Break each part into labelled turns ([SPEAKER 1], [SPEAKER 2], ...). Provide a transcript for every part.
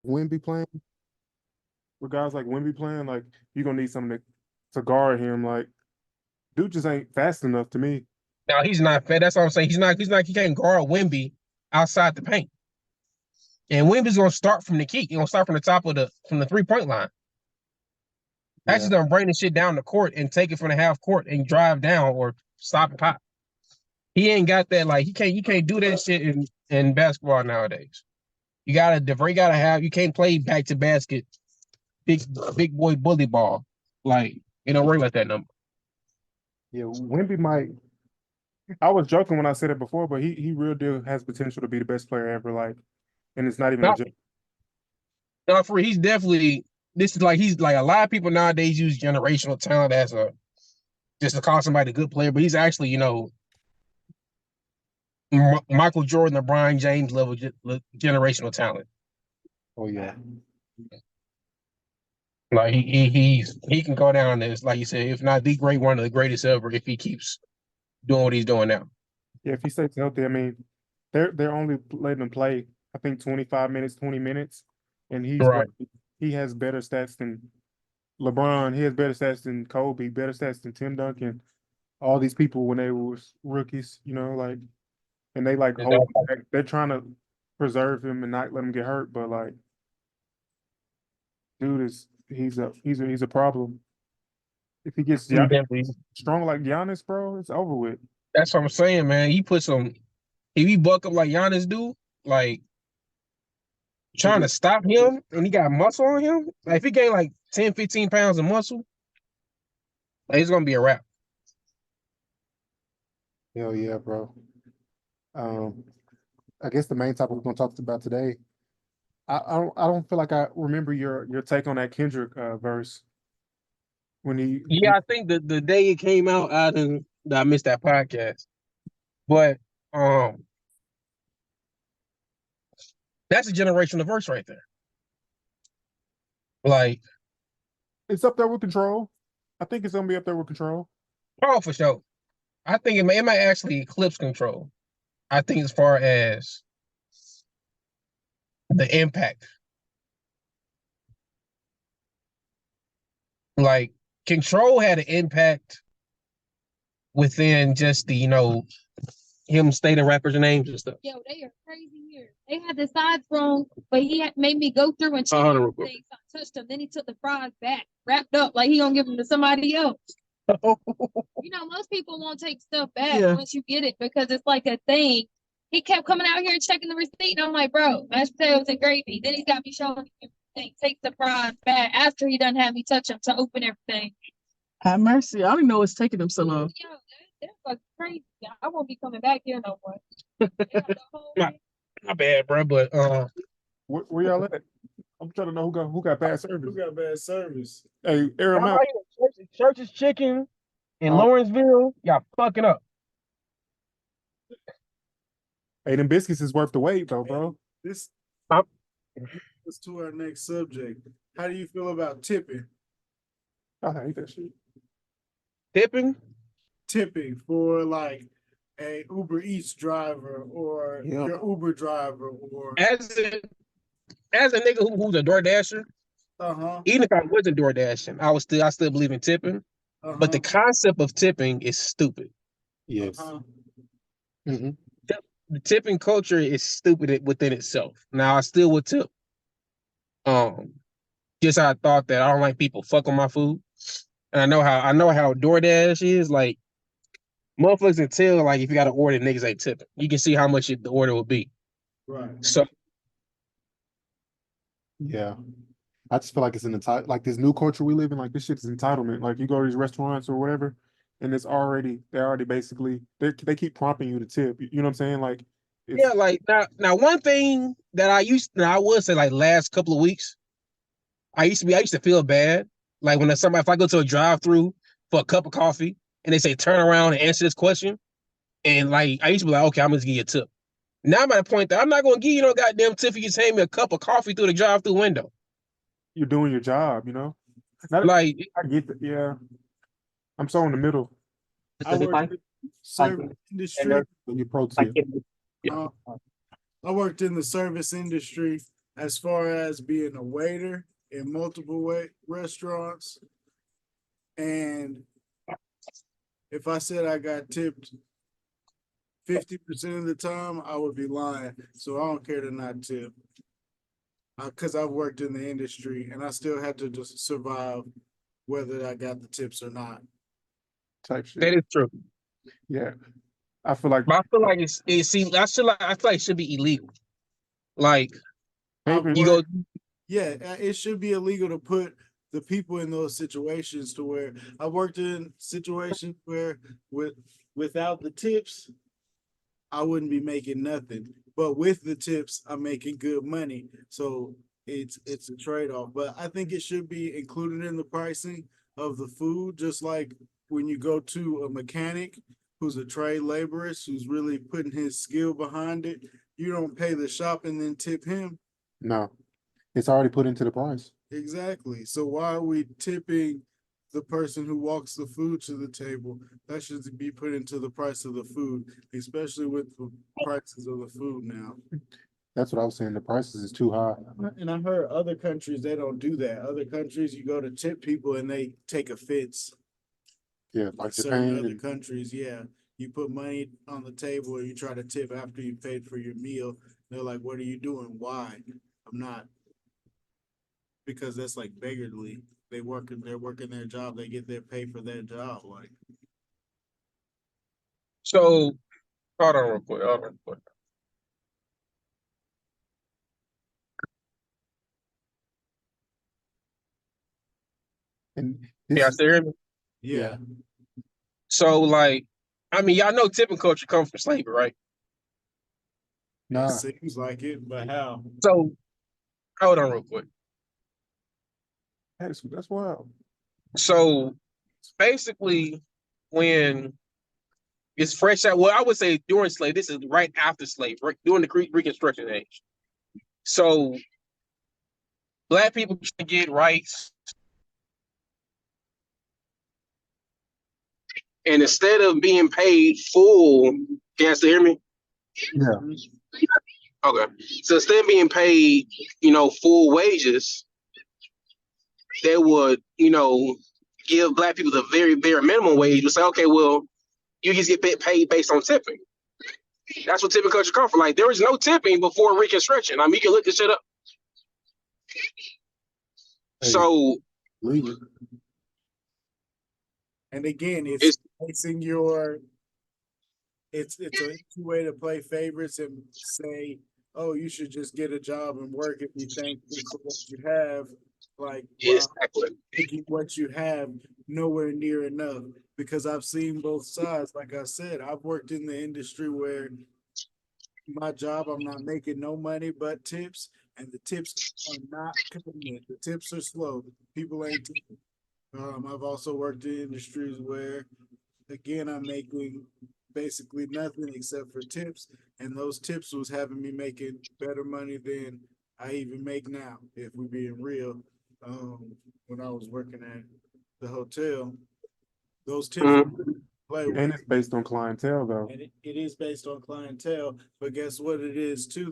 [SPEAKER 1] Wimby playing, with guys like Wimby playing, like you're gonna need something to guard him. Like dude just ain't fast enough to me.
[SPEAKER 2] Now he's not fed. That's what I'm saying. He can't guard Wimby outside the paint. And Wimby's gonna start from the key. He's gonna start from the top of the 3-point line. That's
[SPEAKER 1] Yeah,
[SPEAKER 2] just gonna bring the shit down the court and take it from the half court and drive down or stop and pop. He ain't got that. Like he can't do that shit in basketball nowadays. You gotta have. You can't play back to basket, big boy bully ball. Like it don't work like that number.
[SPEAKER 1] yeah. Wimby might. I was joking when I said it before, but he real deal has potential to be the best player ever. Like, and it's not even a
[SPEAKER 2] Not,
[SPEAKER 1] joke.
[SPEAKER 2] not for he's definitely. This is like he's like a lot of people nowadays use generational talent as a just to call somebody a good player, but he's actually Michael Jordan, LeBron James level generational talent.
[SPEAKER 1] Oh yeah,
[SPEAKER 2] Like he can go down as like you said, if not the great one of the greatest ever, if he keeps doing what he's doing now.
[SPEAKER 1] yeah. If he stays healthy, I mean, they're only letting him play. I think 25 minutes, 20 minutes, and
[SPEAKER 2] Right.
[SPEAKER 1] he has better stats than LeBron. He has better stats than Kobe, better stats than Tim Duncan. All these people when they were rookies, like, and they like hold him back. They're trying to preserve him and not let him get hurt, but like, dude is he's a problem. If he gets strong like Giannis, bro, it's over with.
[SPEAKER 2] That's what I'm saying, man. He put some if he buck up like Giannis do, like
[SPEAKER 1] He
[SPEAKER 2] trying to
[SPEAKER 1] get
[SPEAKER 2] stop him and he got muscle on him. Like if he gained like 10, 15 pounds of muscle, like, it's gonna be a wrap.
[SPEAKER 1] hell yeah, bro. Um, I guess the main topic we're gonna talk about today. I don't feel like I remember your take on that Kendrick verse when he
[SPEAKER 2] Yeah, I think the day it came out, I missed that podcast. But um that's a generational verse right there. Like,
[SPEAKER 1] it's up there with Control. I think it's gonna be up there with Control.
[SPEAKER 2] oh for sure. I think it might actually eclipse control. I think as far as the impact. Like control had an impact within just him stating rappers' names and stuff.
[SPEAKER 3] Yo, they are crazy here. They had the sides wrong, but he had made me go through and check everything. So I touched him. Then he took the fries back, wrapped up like he gonna give them to somebody else. Most people won't take stuff back once you get it because it's like a thing. He kept coming out here and checking the receipt, and I'm like, bro, mashed potatoes and gravy. Then he's got me showing him everything. Take the fries back after he done had me touch him to open everything.
[SPEAKER 4] Have mercy. I don't know what's taking them so long.
[SPEAKER 3] Yo, that's fucking crazy. I won't be coming back here no more.
[SPEAKER 2] Not bad, bro. But
[SPEAKER 1] Where y'all at? I'm trying to know who got bad service.
[SPEAKER 5] Who got bad service?
[SPEAKER 1] Hey, air him
[SPEAKER 2] I'm
[SPEAKER 1] out.
[SPEAKER 2] out here at Church's Chicken in
[SPEAKER 1] Oh.
[SPEAKER 2] Lawrenceville. Y'all fucking up.
[SPEAKER 1] Hey, them biscuits is worth the wait though, bro.
[SPEAKER 5] This
[SPEAKER 2] I'm-
[SPEAKER 5] is to our next subject. How do you feel about tipping?
[SPEAKER 1] I hate that shit.
[SPEAKER 2] Tipping.
[SPEAKER 5] Tipping for like a Uber Eats driver or your Uber driver or
[SPEAKER 2] As a nigga who's a door dasher, even if I wasn't door dashing, I still believe in tipping. But the concept of tipping is stupid.
[SPEAKER 1] Yes.
[SPEAKER 2] The tipping culture is stupid within itself. Now I still would tip. Just how I thought that I don't like people fuck on my food. And I know how DoorDash is. Like motherfuckers can tell like if you got to order niggas ain't tipping. You can see how much the order will be.
[SPEAKER 5] Right.
[SPEAKER 2] So
[SPEAKER 1] yeah. I just feel like it's like this new culture we live in, like this shit is entitlement. Like you go to these restaurants or whatever, and they're already basically they keep prompting you to tip. You know what I'm saying? Like
[SPEAKER 2] yeah, like now one thing that I would say like last couple of weeks, I used to feel bad. Like when if I go to a drive-through for a cup of coffee and they say turn around and answer this question, and like I used to be like, okay, I'm gonna give you a tip. Now I'm at a point that I'm not gonna give you no goddamn tip if you just hand me a cup of coffee through the drive-through window.
[SPEAKER 1] You're doing your job,
[SPEAKER 2] Like
[SPEAKER 1] I get that, yeah. I'm so in the middle.
[SPEAKER 5] I worked in the service industry.
[SPEAKER 1] You pro tip.
[SPEAKER 5] I worked in the service industry as far as being a waiter in multiple restaurants, and if I said I got tipped 50% of the time, I would be lying. So I don't care to not tip. Because I've worked in the industry and I still had to just survive whether I got the tips or not.
[SPEAKER 1] Type shit.
[SPEAKER 2] That is true.
[SPEAKER 1] Yeah. I feel like
[SPEAKER 2] But I feel like I feel like it should be illegal. Like you go.
[SPEAKER 5] Yeah, it should be illegal to put the people in those situations to where I worked in situations where without the tips, I wouldn't be making nothing. But with the tips, I'm making good money. So it's a trade-off. But I think it should be included in the pricing of the food, just like when you go to a mechanic who's a trade laborist who's really putting his skill behind it. You don't pay the shop and then tip him.
[SPEAKER 1] no, it's already put into the price.
[SPEAKER 5] Exactly. So why are we tipping the person who walks the food to the table? That should be put into the price of the food, especially with the prices of the food now.
[SPEAKER 1] That's what I was saying. The prices is too high.
[SPEAKER 5] And I heard other countries, they don't do that. Other countries, you go to tip people and they take offense.
[SPEAKER 1] Yeah, like
[SPEAKER 5] Certain
[SPEAKER 1] Japan
[SPEAKER 5] other
[SPEAKER 1] and
[SPEAKER 5] countries, yeah. You put money on the table and you try to tip after you paid for your meal. They're like, what are you doing? Why? I'm not. Because that's like beggarly. They're working their job. They get their pay for their job. Like,
[SPEAKER 2] So hold on real quick. Hold on real quick.
[SPEAKER 1] and
[SPEAKER 2] Yeah,
[SPEAKER 1] this
[SPEAKER 2] I
[SPEAKER 1] is
[SPEAKER 2] still hear me.
[SPEAKER 5] yeah.
[SPEAKER 2] So like, I mean, y'all know tipping culture comes from slavery, right?
[SPEAKER 5] It
[SPEAKER 1] nah.
[SPEAKER 5] seems like it, but how?
[SPEAKER 2] So hold on real quick.
[SPEAKER 1] That's wild.
[SPEAKER 2] So basically, when it's fresh out, well, I would say during slavery, this is right after slavery, right, during the Reconstruction age. So black people can get rights, and instead of being paid full, can you still hear me?
[SPEAKER 1] Yeah.
[SPEAKER 2] Okay. So instead of being paid, full wages, they would, give black people the very, very minimum wage. Would say, okay, well, you just get paid based on tipping. That's what tipping culture comes from. Like, there was no tipping before Reconstruction. I mean, you can look this shit up.
[SPEAKER 1] Hey,
[SPEAKER 2] So,
[SPEAKER 1] legal.
[SPEAKER 5] And again, it's placing your it's an easy way to play favorites and say, oh, you should just get a job and work if you think it's what you have. Like, wow,
[SPEAKER 2] exactly.
[SPEAKER 5] making what you have nowhere near enough. Because I've seen both sides. Like I said, I've worked in the industry where my job, I'm not making no money but tips, and the tips are not coming in. The tips are slow. People ain't tipping. I've also worked in industries where, again, I'm making basically nothing except for tips, and those tips was having me making better money than I even make now, if we're being real. When I was working at the hotel, those tips play with.
[SPEAKER 1] And it's based on clientele though.
[SPEAKER 5] And it is based on clientele, but guess what it is too?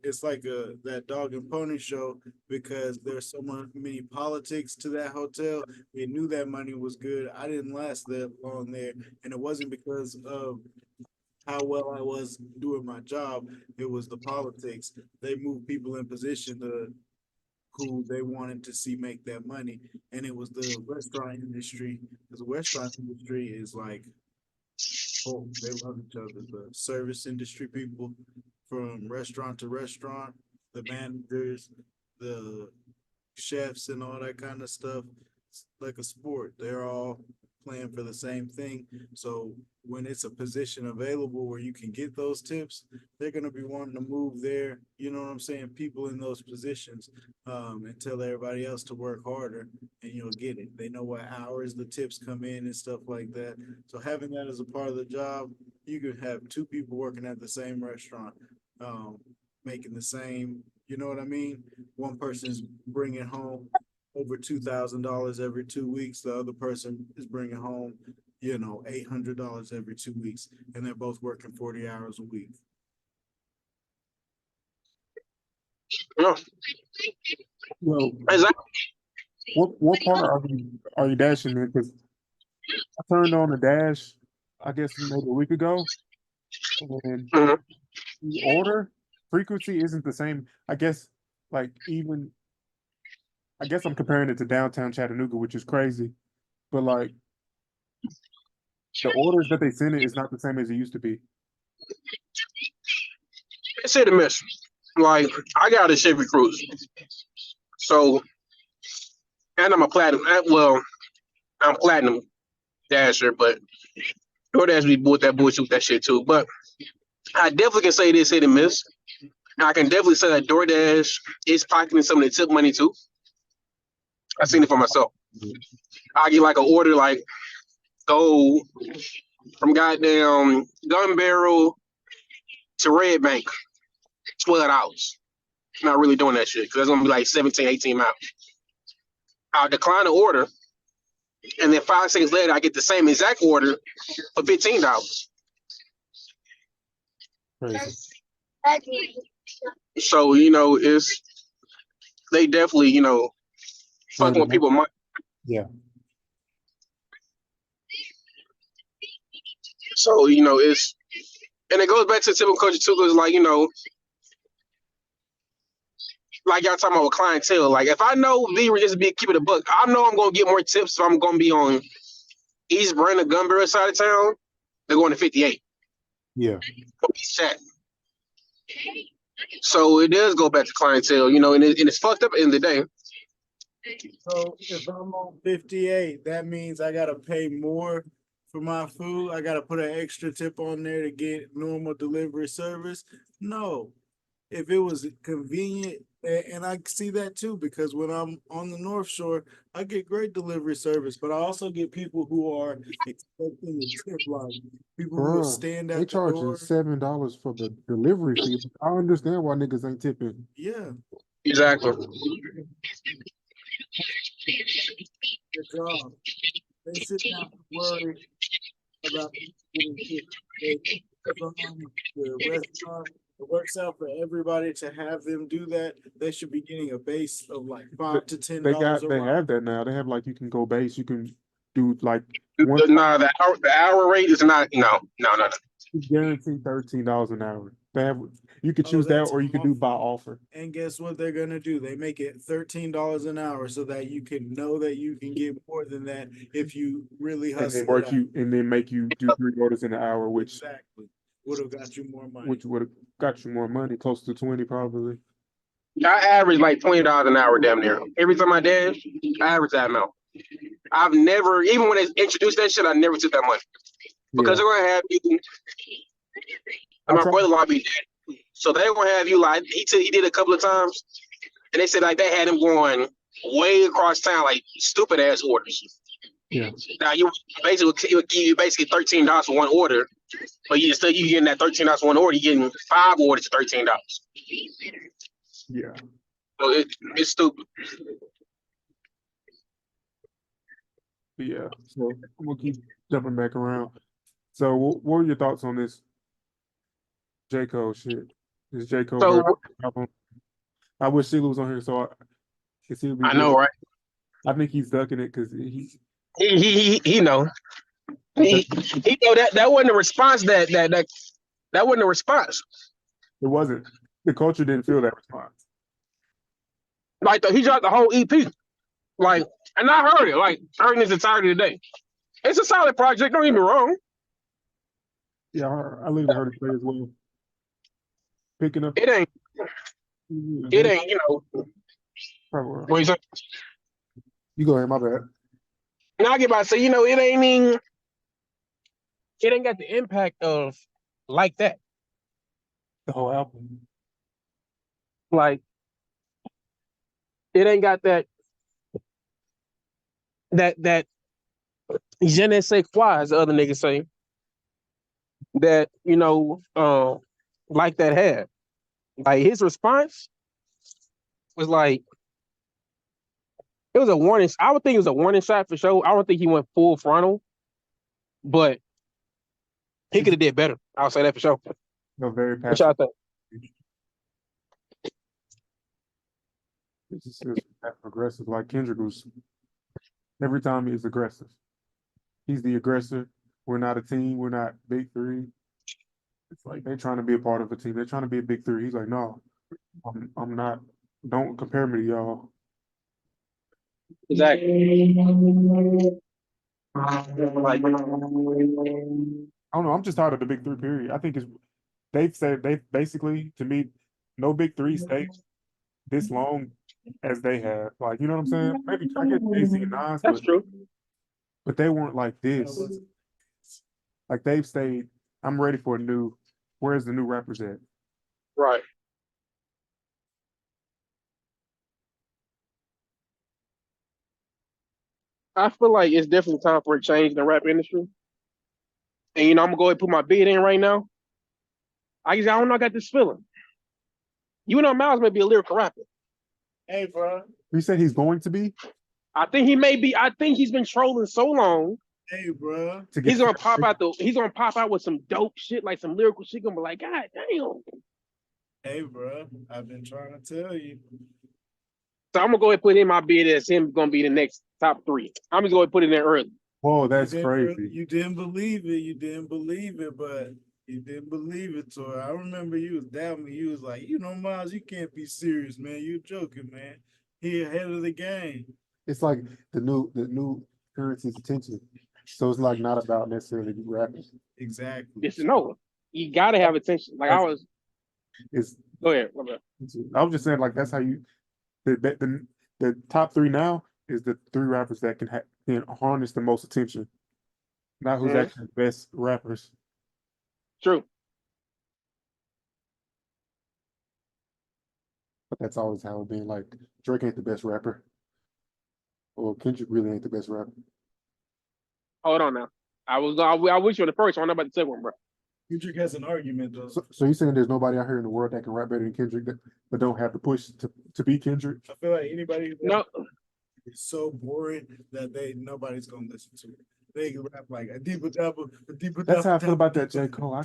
[SPEAKER 5] It's like that dog and pony show, because there's so many politics to that hotel. They knew that money was good. I didn't last that long there, and it wasn't because of how well I was doing my job. It was the politics. They moved people in position to who they wanted to see make that money, and it was the restaurant industry. Because the restaurant industry is like, oh, they love each other. The service industry people, from restaurant to restaurant, the managers, the chefs, and all that kind of stuff. It's like a sport. They're all playing for the same thing. So when it's a position available where you can get those tips, they're gonna be wanting to move there. You know what I'm saying? People in those positions, and tell everybody else to work harder, and you'll get it. They know what hours the tips come in and stuff like that. So having that as a part of the job, you could have two people working at the same restaurant, making the same. You know what I mean? One person's bringing home over $2,000 every 2 weeks. The other person is bringing home, $800 every 2 weeks, and they're both working 40 hours a week.
[SPEAKER 2] Yeah,
[SPEAKER 1] Well,
[SPEAKER 2] exactly.
[SPEAKER 1] what part are you dashing in? Because I turned on the dash, I guess maybe a week ago, and
[SPEAKER 2] Mhm.
[SPEAKER 1] the order frequency isn't the same. I guess like even I guess I'm comparing it to downtown Chattanooga, which is crazy. But like the orders that they send it is not the same as it used to be.
[SPEAKER 2] It's hit or miss. Like I got a Chevy Cruze, so and I'm a platinum. Well, I'm platinum dasher, but DoorDash be with that bullshit with that shit too. But I definitely can say this hit and miss. I can definitely say that DoorDash is pocketing some of the tip money too. I seen it for myself. I get like an order like go from goddamn Gun Barrel to Red Bank, $12. I'm not really doing that shit because that's gonna be like 17, 18 miles. I'll decline the order, and then 5 seconds later, I get the same exact order for $15.
[SPEAKER 1] Crazy.
[SPEAKER 2] So it's they definitely fucking with people.
[SPEAKER 1] Yeah.
[SPEAKER 2] So it's and it goes back to typical culture too, because like y'all talking about with clientele. Like if I know V just be keeping a buck, I know I'm gonna get more tips if I'm gonna be on East Brandon Gunberry side of town. They're going to 58.
[SPEAKER 1] Yeah.
[SPEAKER 2] So it does go back to clientele, and it's fucked up at the end of the day.
[SPEAKER 5] So if I'm on 58, that means I gotta pay more for my food. I gotta put an extra tip on there to get normal delivery service. No, if it was convenient, and I see that too, because when I'm on the North Shore, I get great delivery service, but I also get people who are expecting a tip, like people who will
[SPEAKER 1] Bruh,
[SPEAKER 5] stand
[SPEAKER 1] they
[SPEAKER 5] at the
[SPEAKER 1] charging
[SPEAKER 5] door.
[SPEAKER 1] $7 for the delivery fee. I understand why niggas ain't tipping.
[SPEAKER 5] Yeah,
[SPEAKER 2] Exactly.
[SPEAKER 5] their job. They sit down and worry about getting tipped. If I'm on the restaurant, it works out for everybody to have them do that. They should be getting a base of like $5 to $10 a
[SPEAKER 1] They
[SPEAKER 5] ride.
[SPEAKER 1] have that now. They have like you can go base, you can do like one
[SPEAKER 2] Nah, the hour rate is not. No.
[SPEAKER 1] guaranteed $13 an hour. They have you could
[SPEAKER 5] Oh,
[SPEAKER 1] choose that
[SPEAKER 5] that's
[SPEAKER 1] or you could do
[SPEAKER 5] awful.
[SPEAKER 1] by offer.
[SPEAKER 5] And guess what they're gonna do? They make it $13 an hour so that you can know that you can get more than that if you really
[SPEAKER 1] And then
[SPEAKER 5] hustle it out.
[SPEAKER 1] and then make you do 3 orders in an hour, which
[SPEAKER 5] Exactly. Would have got you more money.
[SPEAKER 1] would have got you more money, close to 20 probably.
[SPEAKER 2] I average like $20 an hour damn near. Every time I dash, I average that amount. I've never, even when they introduced that shit, I never took that money. Because they're gonna have you and my brother-in-law be dead. So they're gonna have you like he did a couple of times, and they said like they had him going way across town, like stupid ass orders.
[SPEAKER 1] Yeah.
[SPEAKER 2] Now you basically it would give you basically $13 for one order, but you getting that $13 for one order, you're getting 5 orders for $13.
[SPEAKER 1] Yeah.
[SPEAKER 2] So it's stupid.
[SPEAKER 1] Yeah. So I'm gonna keep jumping back around. So what were your thoughts on this J. Cole shit? This J. Cole
[SPEAKER 2] So
[SPEAKER 1] album. I wish Sheila was on here so cause he would be
[SPEAKER 2] I know,
[SPEAKER 1] good.
[SPEAKER 2] right?
[SPEAKER 1] I think he's ducking it because
[SPEAKER 2] He know. He know that wasn't a response that wasn't a response.
[SPEAKER 1] it wasn't. The culture didn't feel that response.
[SPEAKER 2] Like he dropped the whole EP. Like, and I heard it. Like, I heard it in its entirety today. It's a solid project. Don't get me wrong.
[SPEAKER 1] Yeah, I literally heard it play as well. Picking up.
[SPEAKER 2] It ain't.
[SPEAKER 1] Probably.
[SPEAKER 2] What you say?
[SPEAKER 1] You go ahead, my bad.
[SPEAKER 2] Now I get about to say, it ain't got the impact of like that.
[SPEAKER 1] The whole album.
[SPEAKER 2] Like, it ain't got that je ne sais quoi, as the other niggas say, that, like that had. Like, his response was like, it was a warning. I would think it was a warning shot for sure. I don't think he went full frontal, but he could have did better. I'll say that for sure.
[SPEAKER 1] No, very
[SPEAKER 2] What y'all
[SPEAKER 1] passionate.
[SPEAKER 2] think?
[SPEAKER 1] It's just that aggressive. Like Kendrick was every time he's aggressive. He's the aggressor. We're not a team. We're not big three. It's like they're trying to be a part of a team. They're trying to be a big three. He's like, no, I'm not. Don't compare me to y'all.
[SPEAKER 2] Exactly. Like,
[SPEAKER 1] I don't know. I'm just tired of the big three. Period. I think they've basically to me, no big three stayed this long as they have. Like, you know what I'm saying? Maybe I get Jay-Z and Nas,
[SPEAKER 2] that's true.
[SPEAKER 1] but they weren't like this. Like they've stayed. I'm ready for a new. Where's the new rappers at?
[SPEAKER 2] Right. I feel like it's definitely time for a change in the rap industry. And I'm gonna go ahead and put my bid in right now. I don't know, I got this feeling. Miles may be a lyrical rapper.
[SPEAKER 5] Hey, bro.
[SPEAKER 1] You said he's going to be
[SPEAKER 2] I think he may be. I think he's been trolling so long.
[SPEAKER 5] Hey, bro.
[SPEAKER 1] to get.
[SPEAKER 2] He's gonna pop out with some dope shit, like some lyrical shit. Gonna be like, God damn.
[SPEAKER 5] Hey, bro. I've been trying to tell you.
[SPEAKER 2] So I'm gonna go ahead and put in my bid as him gonna be the next top 3. I'm just gonna put it in early.
[SPEAKER 1] Whoa, that's
[SPEAKER 5] You
[SPEAKER 1] crazy.
[SPEAKER 5] You didn't believe it. You didn't believe it, but you didn't believe it. So I remember you was down me. You was like, Miles, you can't be serious, man. You joking, man. He ahead of the game.
[SPEAKER 1] It's like the new currency's attention. So it's like not about necessarily the rappers.
[SPEAKER 5] Exactly.
[SPEAKER 2] It's no. You gotta have attention. Like
[SPEAKER 1] It's
[SPEAKER 2] go ahead.
[SPEAKER 1] I was just saying like that's how you the top 3 now is the 3 rappers that can harness the most attention. Not who's actually the best rappers.
[SPEAKER 2] True.
[SPEAKER 1] But that's always how it been. Like Drake ain't the best rapper. Or Kendrick really ain't the best rapper.
[SPEAKER 2] Hold on now. I wish you were the first one. I'm about the second one, bro.
[SPEAKER 5] Kendrick has an argument though.
[SPEAKER 1] So you saying there's nobody out here in the world that can rap better than Kendrick, but don't have the push to be Kendrick?
[SPEAKER 5] I feel like anybody
[SPEAKER 2] No.
[SPEAKER 5] is so boring that nobody's gonna listen to it. They can rap like a deeper double, a deeper.
[SPEAKER 1] That's how I feel about that J. Cole.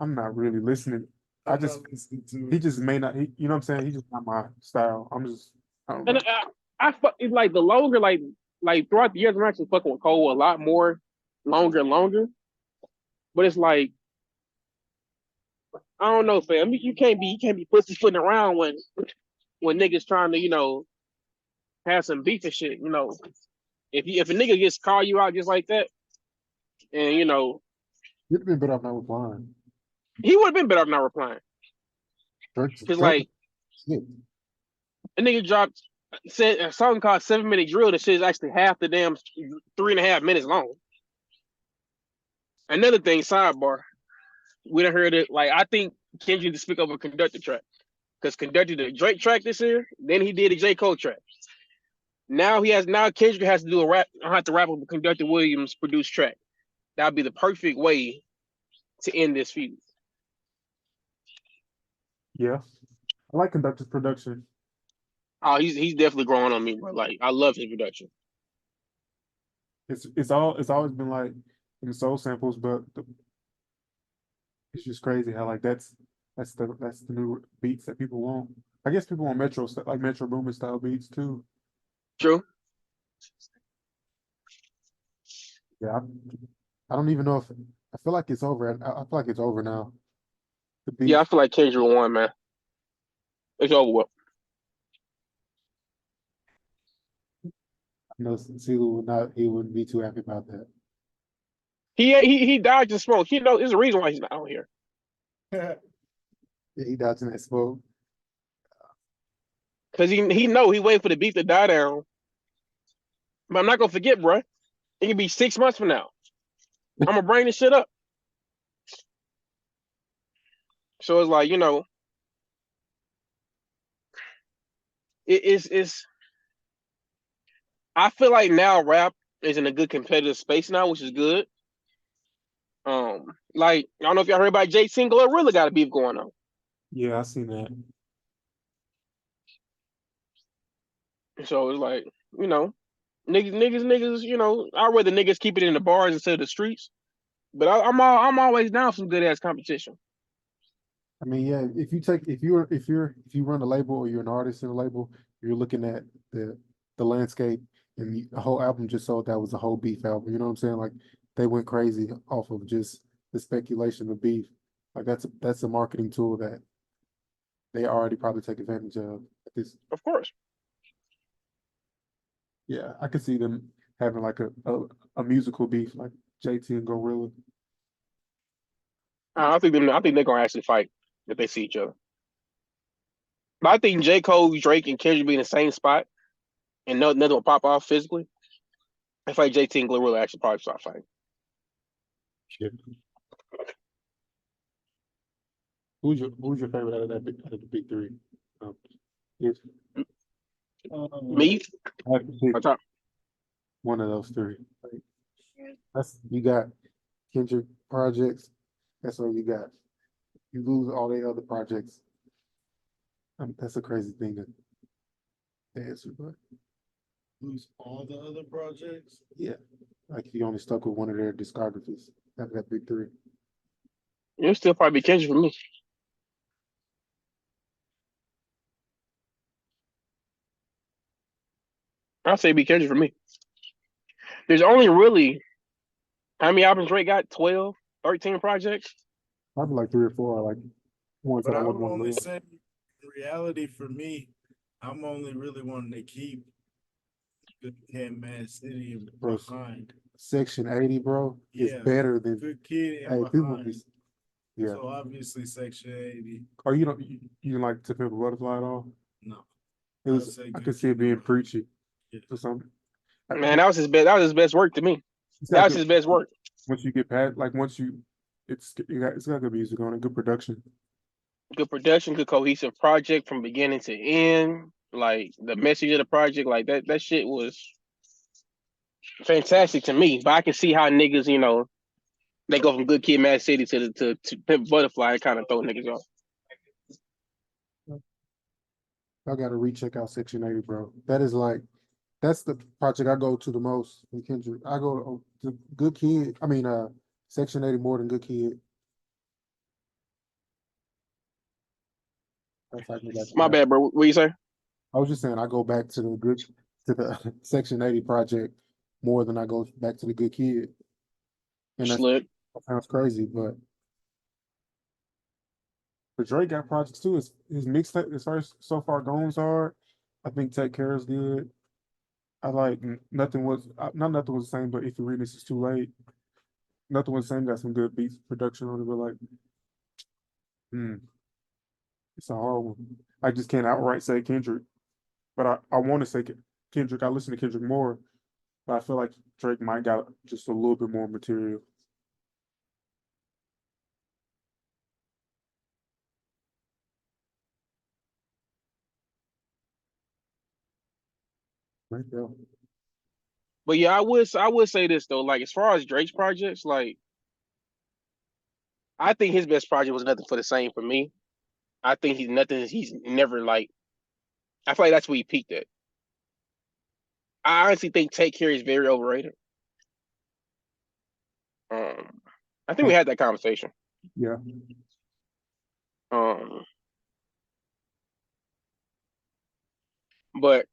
[SPEAKER 1] I'm not really listening. He just may not. You know what I'm saying? He's just not my style. I don't know.
[SPEAKER 2] And it's like the longer, like throughout the years, I'm actually fucking with Cole a lot more, longer and longer. But it's like, I don't know, fam. You can't be pussyfooting around when niggas trying to, have some beef and shit. If a nigga just call you out just like that, and
[SPEAKER 1] You'd have been better off not replying.
[SPEAKER 2] he would have been better off not replying. Cause like, a nigga said a song called 7-Minute Drill. That shit is actually half the damn 3.5 minutes long. Another thing, sidebar. We done heard it. Like, I think Kendrick need to speak over Conductor track. Because Conductor did a Drake track this year, then he did a J. Cole track. Now Kendrick has to do have to rap with Conductor Williams produced track. That'd be the perfect way to end this feud.
[SPEAKER 1] Yeah. I like Conductor's production.
[SPEAKER 2] Oh, he's definitely growing on me, bro. Like, I love his production.
[SPEAKER 1] It's always been like in the soul samples, but it's just crazy how like that's the new beats that people want. I guess people want Metro Boomin style beats too.
[SPEAKER 2] True.
[SPEAKER 1] Yeah, I don't even know if I feel like it's over. I feel like it's over now.
[SPEAKER 2] Yeah, I feel like Kendrick won, man. It's over with.
[SPEAKER 1] I know CeeLo he wouldn't be too happy about that.
[SPEAKER 2] He dodged the smoke. There's a reason why he's not out here.
[SPEAKER 1] Yeah, he dodging that smoke.
[SPEAKER 2] Cause he waiting for the beef to die down. But I'm not gonna forget, bro. It could be 6 months from now. I'm gonna bring this shit up. So it's like, it's. I feel like now rap is in a good competitive space now, which is good. Like, I don't know if y'all heard about Jay Single really got a beef going on.
[SPEAKER 1] Yeah, I seen that.
[SPEAKER 2] So it's like, niggas, I'd rather niggas keep it in the bars instead of the streets. But I'm always down for some good ass competition.
[SPEAKER 1] I mean, yeah, if you run a label or you're an artist in a label, you're looking at the landscape and the whole album just sold that was a whole beef album. You know what I'm saying? Like they went crazy off of just the speculation of beef. Like that's a marketing tool that they already probably take advantage of. This,
[SPEAKER 2] Of course.
[SPEAKER 1] yeah, I could see them having like a musical beef like JT and Gorilla.
[SPEAKER 2] I think they're gonna actually fight if they see each other. But I think J. Cole, Drake, and Kendrick be in the same spot, and nothing will pop off physically. I feel like JT and Glorilla actually probably start fighting.
[SPEAKER 1] Shit. Who's your favorite out of the big three? If
[SPEAKER 2] Me,
[SPEAKER 1] I have to pick
[SPEAKER 2] I talk.
[SPEAKER 1] one of those three. Like, you got Kendrick projects. That's all you got. You lose all the other projects. That's a crazy thing to answer, but
[SPEAKER 5] Lose all the other projects.
[SPEAKER 1] yeah, like he only stuck with one of their discographies out of that big three.
[SPEAKER 2] It'll still probably be Kendrick for me. I'll say be Kendrick for me. There's only really how many albums Drake got? 12, 13 projects.
[SPEAKER 1] Probably like three or four. Like ones
[SPEAKER 5] But
[SPEAKER 1] that I
[SPEAKER 5] I'm
[SPEAKER 1] wouldn't want to
[SPEAKER 5] only
[SPEAKER 1] lose.
[SPEAKER 5] saying, in reality, for me, I'm only really wanting to keep Good Kid, Mad City and
[SPEAKER 1] Bro,
[SPEAKER 5] Behind.
[SPEAKER 1] Section 80, bro, is
[SPEAKER 5] Yeah,
[SPEAKER 1] better than
[SPEAKER 5] Good Kid
[SPEAKER 1] hey
[SPEAKER 5] and
[SPEAKER 1] people.
[SPEAKER 5] Behind.
[SPEAKER 1] Yeah.
[SPEAKER 5] So obviously, Section 80.
[SPEAKER 1] Or you didn't like To Pimp a Butterfly at all?
[SPEAKER 5] No,
[SPEAKER 1] It
[SPEAKER 5] I'd
[SPEAKER 1] was
[SPEAKER 5] say
[SPEAKER 1] I
[SPEAKER 5] Good
[SPEAKER 1] could see it
[SPEAKER 5] Kid
[SPEAKER 1] being
[SPEAKER 5] and Behind.
[SPEAKER 1] preachy
[SPEAKER 5] Yeah.
[SPEAKER 1] or something.
[SPEAKER 2] Man, that was his best. That was his best work to me. That was his best work.
[SPEAKER 1] Once you get past, like once you, it's got good music on it, good production.
[SPEAKER 2] Good production, good cohesive project from beginning to end. Like the message of the project, like that shit was fantastic to me. But I can see how niggas, they go from Good Kid, Mad City to Pimp Butterfly, kind of throw niggas off.
[SPEAKER 1] I gotta recheck out Section 80, bro. That's the project I go to the most in Kendrick. I go to Good Kid. I mean, Section 80 more than Good Kid. That's like
[SPEAKER 2] My bad, bro. What you say?
[SPEAKER 1] I was just saying I go back to the Section 80 project more than I go back to the Good Kid. And
[SPEAKER 2] Slick.
[SPEAKER 1] that sounds crazy, but Drake got projects too. His mixtape as far as so far goes hard. I think Take Care is good. I like nothing was not nothing was the same, but if you read this, it's too late. Nothing was the same. Got some good beats production on it, but like, hmm, it's a hard one. I just can't outright say Kendrick, but I want to say Kendrick. I listen to Kendrick more, but I feel like Drake might got just a little bit more material. Right there.
[SPEAKER 2] But yeah, I would say this though. Like as far as Drake's projects, like I think his best project was Nothing for the Same for me. I think he's nothing. He's never like. I feel like that's where he peaked at. I honestly think Take Care is very overrated. I think we had that conversation.
[SPEAKER 1] Yeah.
[SPEAKER 2] Um, but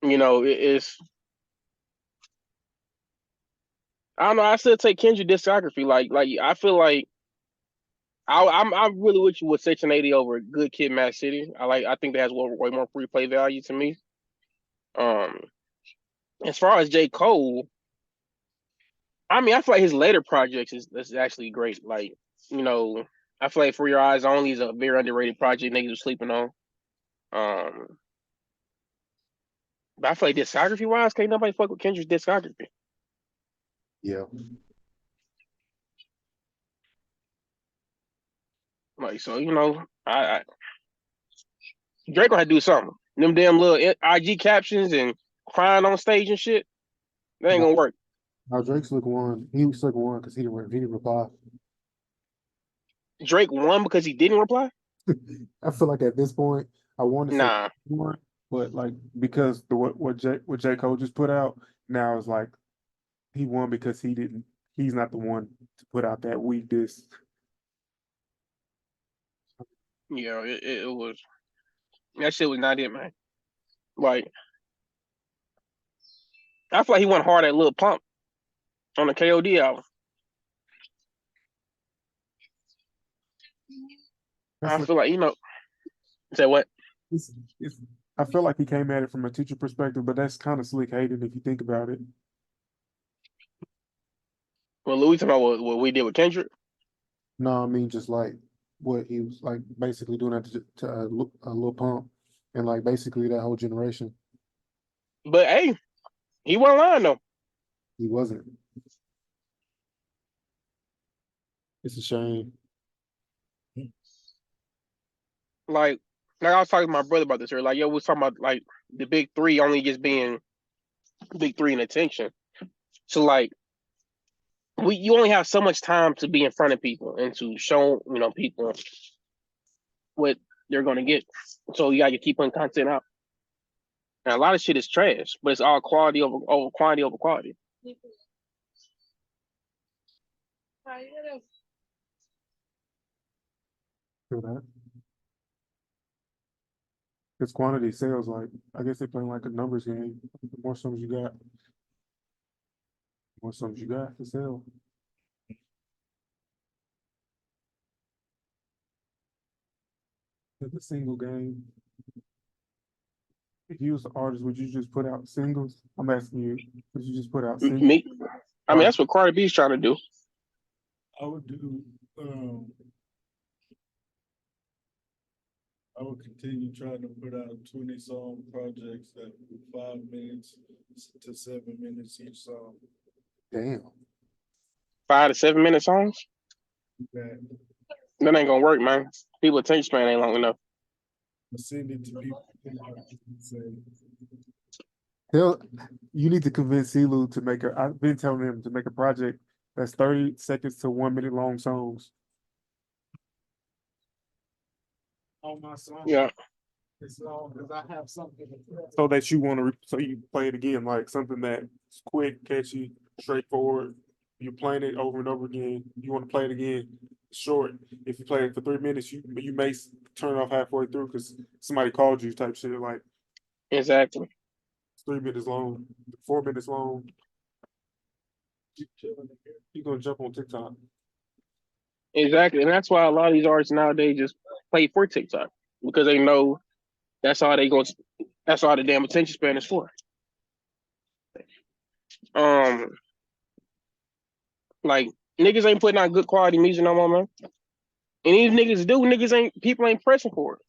[SPEAKER 2] it's I don't know. I still take Kendrick discography. Like I feel like I'm really with you with Section 80 over Good Kid, Mad City. I think that has way more replay value to me. Um, as far as J. Cole, I mean, I feel like his later projects is actually great. Like, I feel like For Your Eyes Only is a very underrated project niggas are sleeping on. Um, but I feel like discography wise, can't nobody fuck with Kendrick's discography.
[SPEAKER 1] Yeah.
[SPEAKER 2] Like, so I Drake gonna have to do something. Them damn little IG captions and crying on stage and shit, that ain't gonna work.
[SPEAKER 1] Now Drake's look one. He was look one because he didn't reply.
[SPEAKER 2] Drake won because he didn't reply.
[SPEAKER 1] I feel like at this point, I want to say
[SPEAKER 2] Nah,
[SPEAKER 1] one, but like because what J Cole just put out now is like he won because he's not the one to put out that weak diss.
[SPEAKER 2] Yeah, it was that shit was not it, man. Like I feel like he went hard at Lil Pump on the KOD album. I feel like say what?
[SPEAKER 1] It's, it's, I feel like he came at it from a teacher perspective, but that's kind of slick hated if you think about it.
[SPEAKER 2] Well, Louis talking about what we did with Kendrick.
[SPEAKER 1] No, I mean just like what he was like basically doing that to Lil Pump and like basically that whole generation.
[SPEAKER 2] But hey, he wasn't lying though.
[SPEAKER 1] He wasn't. It's a shame.
[SPEAKER 2] Like I was talking to my brother about this earlier. Like, yo, we was talking about like the big three only just being big three in attention. So like you only have so much time to be in front of people and to show, people what they're gonna get. So you gotta keep putting content out. And a lot of shit is trash, but it's all quality over quantity over quality.
[SPEAKER 1] Feel that. Because quantity sales, like I guess they're playing like a numbers game. The more songs you got, the more songs you got to sell. It's a single game. If you was an artist, would you just put out singles? I'm asking you, would you just put out singles?
[SPEAKER 2] Me, I mean, that's what Cardi B's trying to do.
[SPEAKER 5] I would do. I would continue trying to put out 20-song projects that 5 minutes to 7 minutes each song.
[SPEAKER 1] Damn.
[SPEAKER 2] 5 to 7 minute songs.
[SPEAKER 5] That
[SPEAKER 2] ain't gonna work, man. People's attention span ain't long enough.
[SPEAKER 5] send it to people.
[SPEAKER 1] Hell, you need to convince CeeLo to make I've been telling him to make a project that's 30 seconds to 1 minute long songs.
[SPEAKER 5] On my song.
[SPEAKER 2] Yeah.
[SPEAKER 5] It's long because I have something.
[SPEAKER 1] So that you want to, so you play it again, like something that's quick, catchy, straightforward. You're playing it over and over again. You want to play it again, short. If you play it for 3 minutes, you may turn it off halfway through because somebody called you type shit. Like
[SPEAKER 2] Exactly.
[SPEAKER 1] it's 3 minutes long, 4 minutes long. You're gonna jump on TikTok.
[SPEAKER 2] Exactly, and that's why a lot of these artists nowadays just play for TikTok because they know that's all that's all the damn attention span is for. Like niggas ain't putting out good quality music no more, man. And even niggas do, people ain't pressing for it.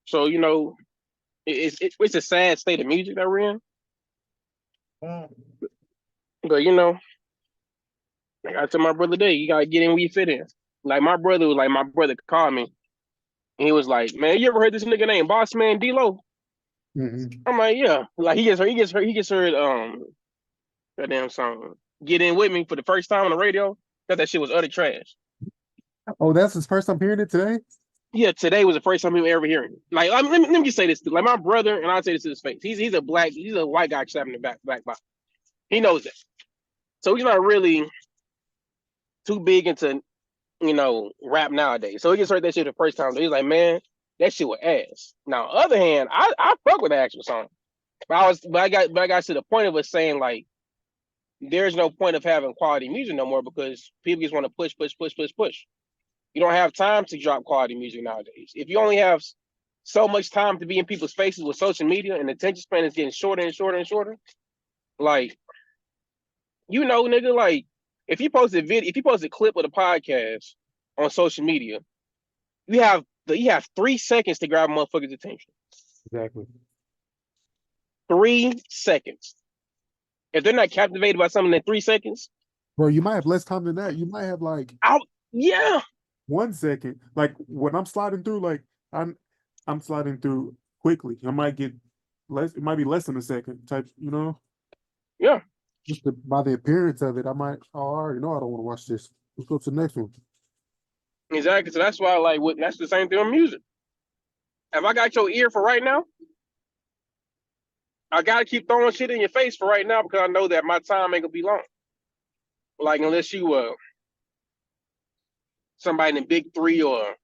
[SPEAKER 2] So it's a sad state of music that we're in. But like I told my brother today, you gotta get in where you fit in. Like my brother called me, and he was like, "Man, you ever heard this nigga named Boss Man D-Lo?" I'm like, "Yeah." Like he gets heard that damn song "Get In With Me" for the first time on the radio. That shit was utter trash.
[SPEAKER 1] Oh, that's his first time hearing it today?
[SPEAKER 2] Yeah, today was the first time he ever hearing it. Like, let me just say this. Like my brother, and I'll say this to his face. He's a white guy slapping the black box. He knows that. So he's not really too big into rap nowadays. So he just heard that shit the first time. So he's like, man, that shit was ass. Now, on the other hand, I fuck with the actual song. But I got to the point of us saying like, there's no point of having quality music no more because people just want to push. You don't have time to drop quality music nowadays. If you only have so much time to be in people's faces with social media and the attention span is getting shorter and shorter and shorter, like, nigga, like, if you post a clip of the podcast on social media, you have 3 seconds to grab a motherfucker's attention.
[SPEAKER 1] Exactly.
[SPEAKER 2] 3 seconds. If they're not captivated by something in 3 seconds,
[SPEAKER 1] bro, you might have less time than that. You might have like 1 second. Like when I'm sliding through, like I'm sliding through quickly. I might get less. It might be less than a second type.
[SPEAKER 2] Yeah.
[SPEAKER 1] Just by the appearance of it, I already know I don't want to watch this. Let's go to the next one.
[SPEAKER 2] Exactly. So that's why, that's the same thing with music. If I got your ear for right now, I gotta keep throwing shit in your face for right now because I know that my time ain't gonna be long. Like unless you somebody in the big three or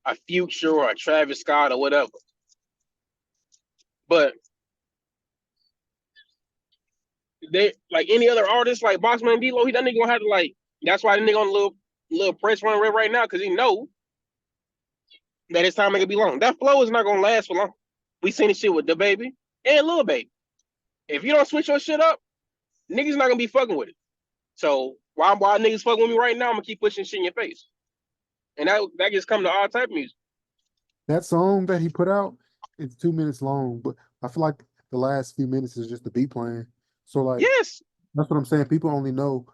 [SPEAKER 2] a Future or a Travis Scott or whatever. But they like any other artist like Boxman and D-Lo, that nigga gonna have to like. That's why the nigga on a little press run right now because he know that his time ain't gonna be long. That flow is not gonna last for long. We seen this shit with the baby and Lil Baby. If you don't switch your shit up, niggas not gonna be fucking with it. So why niggas fucking with me right now? I'm gonna keep pushing shit in your face, and that just come to all type of music.
[SPEAKER 1] That song that he put out, it's 2 minutes long, but I feel like the last few minutes is just the beat playing. So like,
[SPEAKER 2] Yes,
[SPEAKER 1] that's what I'm saying. People only know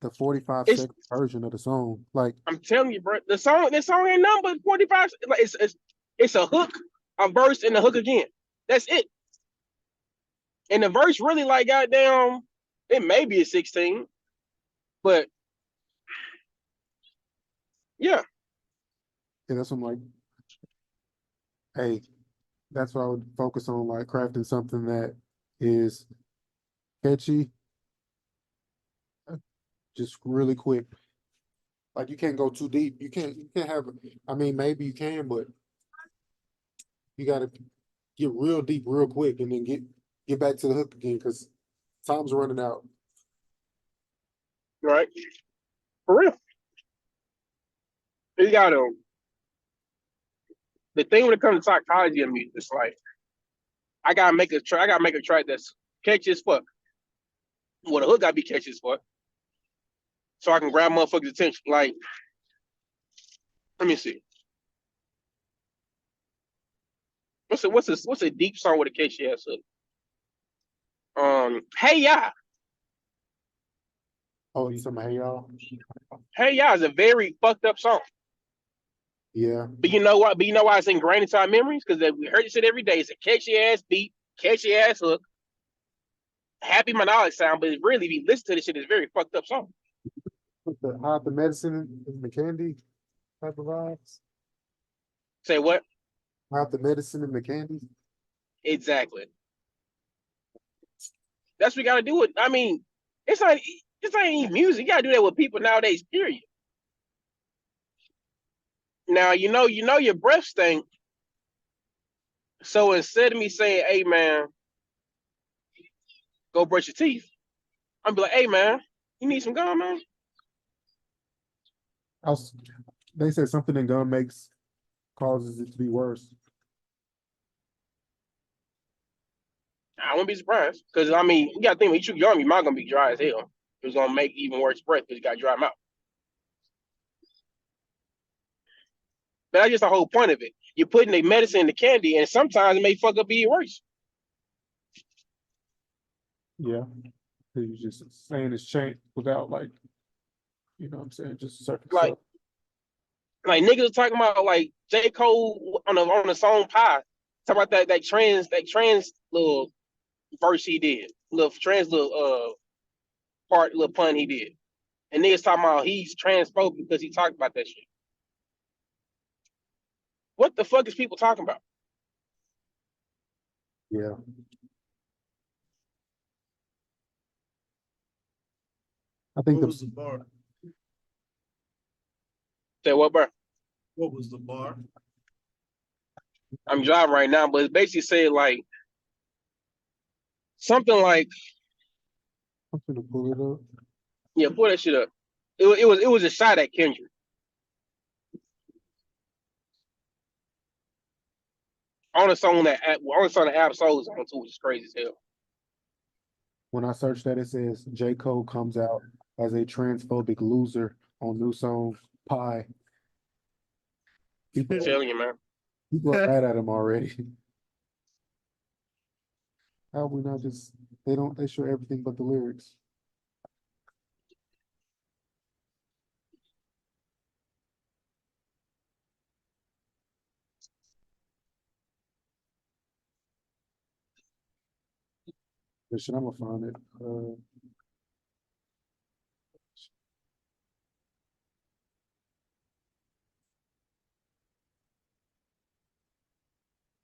[SPEAKER 1] the 45-second version of the song. Like,
[SPEAKER 2] I'm telling you, bro, this song ain't nothing but 45. Like it's a hook, a verse, and a hook again. That's it. And the verse really like goddamn, it may be a 16, but yeah.
[SPEAKER 1] yeah, that's what I'm like. Hey, that's what I would focus on, like crafting something that is catchy, just really quick. Like you can't go too deep. You can't have. I mean, maybe you can, but you got to get real deep real quick and then get back to the hook again because time's running out.
[SPEAKER 2] Right. For real. You gotta the thing when it comes to psychology of music, it's like I gotta make a track that's catchy as fuck. Well, the hook gotta be catchy as fuck. So I can grab motherfuckers' attention. Like, let me see. What's a deep song with a catchy ass hook? Hey Ya.
[SPEAKER 1] Oh, you talking about Hey Y'all?
[SPEAKER 2] Hey Ya is a very fucked up song.
[SPEAKER 1] Yeah.
[SPEAKER 2] But you know what? But you know why it's ingrained into our memories? Because we heard this shit every day. It's a catchy ass beat, catchy ass hook, happy melodic sound, but really, if you listen to this shit, it's a very fucked up song.
[SPEAKER 1] Hide the medicine and the candy type of vibes.
[SPEAKER 2] Say what?
[SPEAKER 1] Hide the medicine and the candy.
[SPEAKER 2] Exactly. That's what we gotta do. I mean, it's not even music. You gotta do that with people nowadays. Period. Now you know your breath stink. So instead of me saying, "Hey man, go brush your teeth," I'm be like, "Hey man, you need some gum, man."
[SPEAKER 1] They said something in gum causes it to be worse.
[SPEAKER 2] I wouldn't be surprised because I mean, you gotta think when you chew gum, your mouth gonna be dry as hell. It's gonna make even worse breath because you got dry mouth. But that's just the whole point of it. You're putting the medicine in the candy, and sometimes it may fuck up even worse.
[SPEAKER 1] Yeah. You're just saying it's changed without like, you know what I'm saying, just surface
[SPEAKER 2] Like,
[SPEAKER 1] up.
[SPEAKER 2] like niggas talking about like J. Cole on the song Pie. Talk about that trans little verse he did. Little trans little little pun he did. And niggas talking about he's transphobic because he talked about that shit. What the fuck is people talking about?
[SPEAKER 1] Yeah. I think
[SPEAKER 5] What was the bar?
[SPEAKER 2] Say what, bro?
[SPEAKER 5] What was the bar?
[SPEAKER 2] I'm driving right now, but it's basically saying like something like,
[SPEAKER 1] I'm gonna pull it up.
[SPEAKER 2] yeah, pull that shit up. It was a shot at Kendrick. On a song that Ab Soul's on too, which is crazy as hell.
[SPEAKER 1] When I search that, it says J. Cole comes out as a transphobic loser on new song Pie.
[SPEAKER 2] I'm telling you, man.
[SPEAKER 1] People are mad at him already. How we not just they show everything but the lyrics. Listen, I'm gonna find it.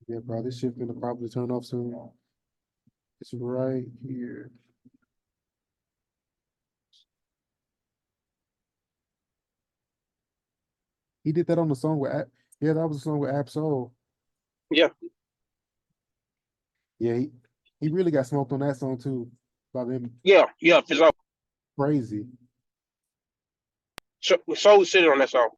[SPEAKER 1] Yeah, bro, this shit gonna probably turn off soon. It's right here. He did that on the song with yeah, that was a song with Absol.
[SPEAKER 2] Yeah.
[SPEAKER 1] Yeah, he really got smoked on that song too by them.
[SPEAKER 2] Yeah, for sure.
[SPEAKER 1] Crazy.
[SPEAKER 2] So sitting on that song.